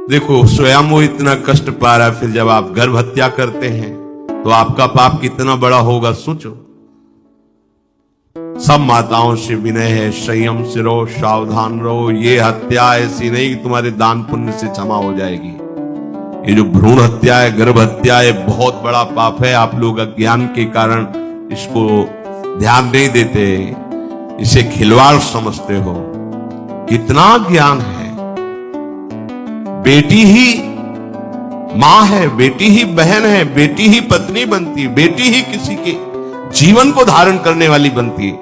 देखो स्वयं वो इतना कष्ट पा रहा है, फिर जब आप गर्भ हत्या करते हैं तो आपका पाप कितना बड़ा होगा सोचो। सब माताओं से विनय है, संयम से रहो, सावधान रहो। ये हत्या ऐसी नहीं कि तुम्हारे दान पुण्य से क्षमा हो जाएगी। ये जो भ्रूण हत्या है, गर्भ हत्या है, बहुत बड़ा पाप है। आप लोग अज्ञान के कारण इसको ध्यान नहीं देते, इसे खिलवाड़ समझते हो। कितना ज्ञान है। बेटी ही मां है, बेटी ही बहन है, बेटी ही पत्नी बनती है, बेटी ही किसी के जीवन को धारण करने वाली बनती है।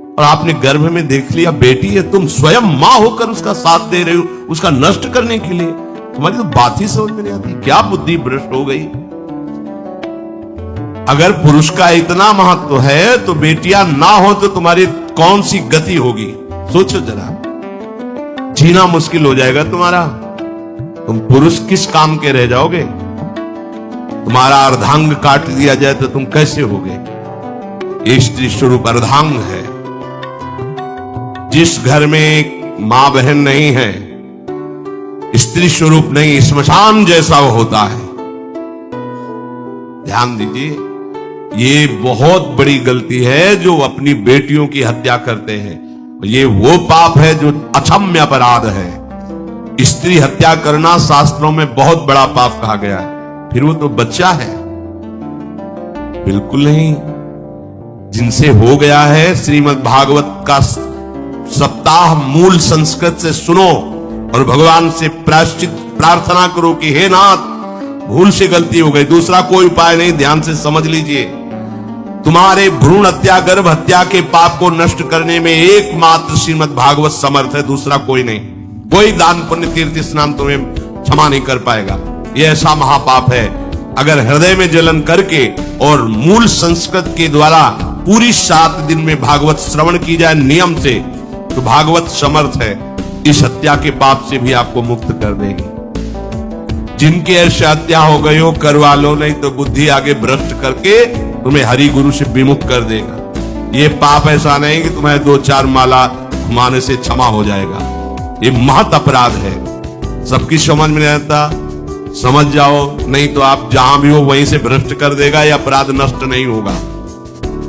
और आपने गर्भ में देख लिया बेटी है, तुम स्वयं मां होकर उसका साथ दे रहे हो, उसका नष्ट करने के लिए। तुम्हारी तो बात ही समझ में नहीं आती, क्या बुद्धि भ्रष्ट हो गई। अगर पुरुष का इतना महत्व है तो बेटियां ना हो तो तुम्हारी कौन सी गति होगी सोचो जरा। जीना मुश्किल हो जाएगा तुम्हारा। तुम पुरुष किस काम के रह जाओगे। तुम्हारा अर्धांग काट दिया जाए तो तुम कैसे होगे। ये स्त्री स्वरूप अर्धांग है। जिस घर में मां बहन नहीं है, स्त्री स्वरूप नहीं, श्मशान जैसा वो होता है। ध्यान दीजिए, ये बहुत बड़ी गलती है जो अपनी बेटियों की हत्या करते हैं। ये वो पाप है जो अक्षम्य अपराध है। स्त्री हत्या करना शास्त्रों में बहुत बड़ा पाप कहा गया है। फिर वो तो बच्चा है, बिल्कुल नहीं। जिनसे हो गया है, श्रीमद् भागवत का सप्ताह मूल संस्कृत से सुनो और भगवान से प्रायश्चित प्रार्थना करो कि हे नाथ, भूल से गलती हो गई, दूसरा कोई उपाय नहीं। ध्यान से समझ लीजिए, तुम्हारे भ्रूण हत्या गर्भ हत्या के पाप को नष्ट करने में एकमात्र श्रीमद् भागवत समर्थ है, दूसरा कोई नहीं। कोई दान पुण्य तीर्थ स्नान तुम्हें क्षमा नहीं कर पाएगा। यह ऐसा महापाप है। अगर हृदय में जलन करके और मूल संस्कृत के द्वारा पूरी 7 दिन में भागवत श्रवण की जाए नियम से, तो भागवत समर्थ है इस हत्या के पाप से भी आपको मुक्त कर देगी। जिनकी ऐसी हत्या हो गई हो करवा लो, नहीं तो बुद्धि आगे भ्रष्ट करके तुम्हें हरि गुरु से विमुख कर देगा। ये पाप ऐसा नहीं कि तुम्हें 2-4 माला घुमाने से क्षमा हो जाएगा। ये महत अपराध है। सबकी समझ में नहीं आता, समझ जाओ, नहीं तो आप जहां भी हो वहीं से भ्रष्ट कर देगा। यह अपराध नष्ट नहीं होगा,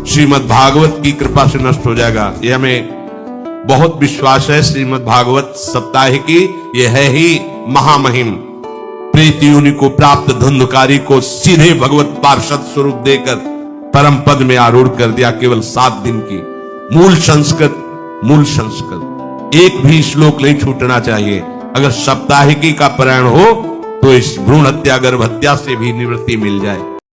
श्रीमद् भागवत की कृपा से नष्ट हो जाएगा। यह हमें बहुत विश्वास है। श्रीमद् भागवत सप्ताह की यह है ही महामहिम। प्रीति योनि को प्राप्त धुंधकारी को सीधे भगवत पार्षद स्वरूप देकर परम पद में आरूढ़ कर दिया। केवल 7 दिन की मूल संस्कृत एक भी श्लोक नहीं छूटना चाहिए। अगर सप्ताहिकी का पारायण हो तो इस भ्रूण हत्या गर्भ हत्या से भी निवृत्ति मिल जाए।